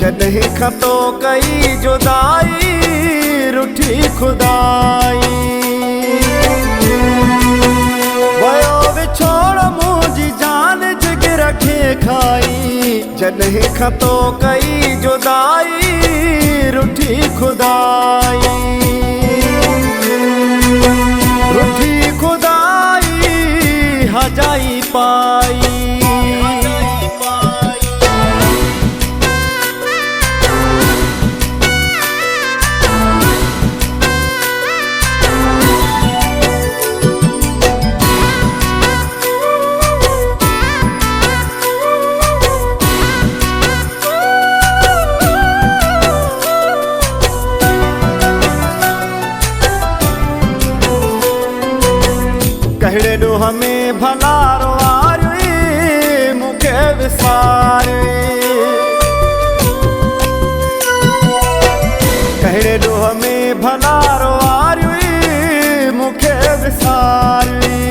जॾहिं खां तो कई जुदाई रुठी खुदाई। वयो विछोड़ मुंहिंजी जान जिगर खे खाई। जॾहिं खां तो कई जुदाई रुठी खुदाई। रुठी खुदाई हजाई पाई। कहिड़े ॾोह में भला रोआरी मूंखे विसारे। कहिड़े ॾोह में भला रोआरी मूंखे विसारी।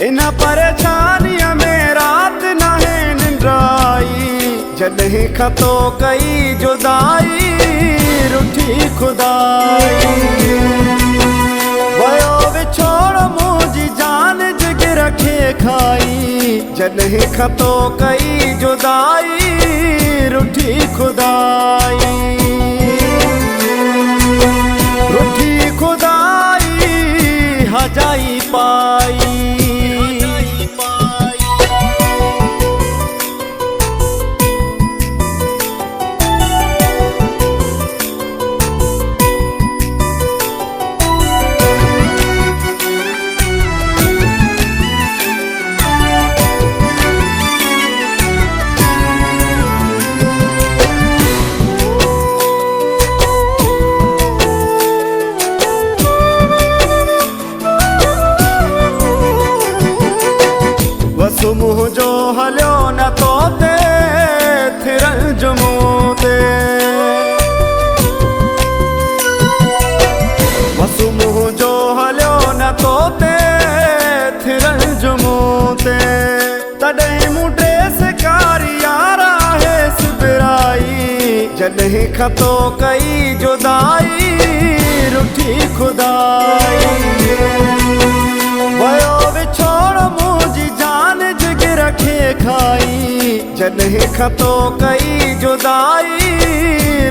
इन परेशानीअ में राति नाहे निंड आई। जॾहिं खां तो कई जुदाई रुठी खुदाई। वयो विछोड़ मुंहिंजी जान जिगर खे खाई। जॾहिं खां तो कई जुदाई रुठी खुदाई। रुठी खुदाई हजाई पाई। वसु मुंहिंजो हलियो न तो ते थिरल जुमूं ते। वसु मुंहिंजो हलियो न तो ते थिरल जुमूं ते। तॾहिं मूं ड्रेस कारी यारा है सिबराई। जॾहिं खां तो कई जुदाई रुठी खुदाई। वयो विछोड़ मुंहिंजी जान जिगर खे खाई। जॾहिं खां तो कई जुदाई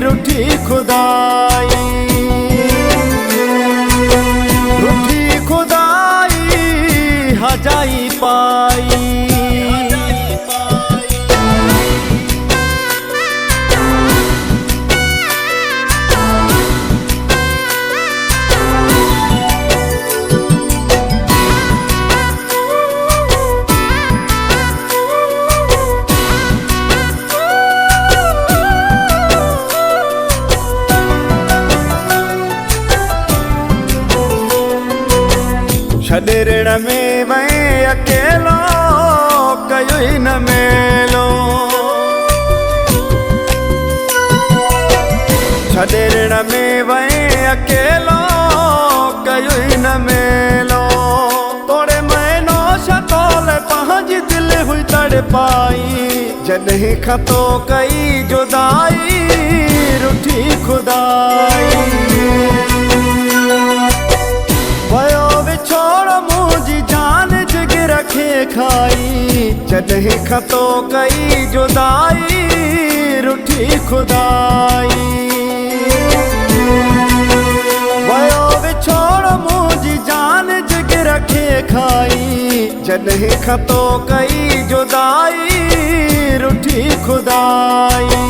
रुठी खुदाई। रुठी खुदाई हजाई पाई। छॾे ऋण में वई अकेलो कयो ई न मेलो। छॾे ऋण में वई अकेलो कयो ई न मेलो। तोड़े महीनो शतोल पंहिंजी दिलि हुई तड़पाई। जॾहिं खां तो कई जुदाई रुठी खुदाई। वयो विछोड़ मुंहिंजी जान जिगर खे खाई। जॾहिं खां तो कई जुदाई रुठी खुदाई। वयो विछोड़ मुंहिंजी जान जिगर खे खाई। जॾहिं खां तो कई जुदाई रुठी खुदाई।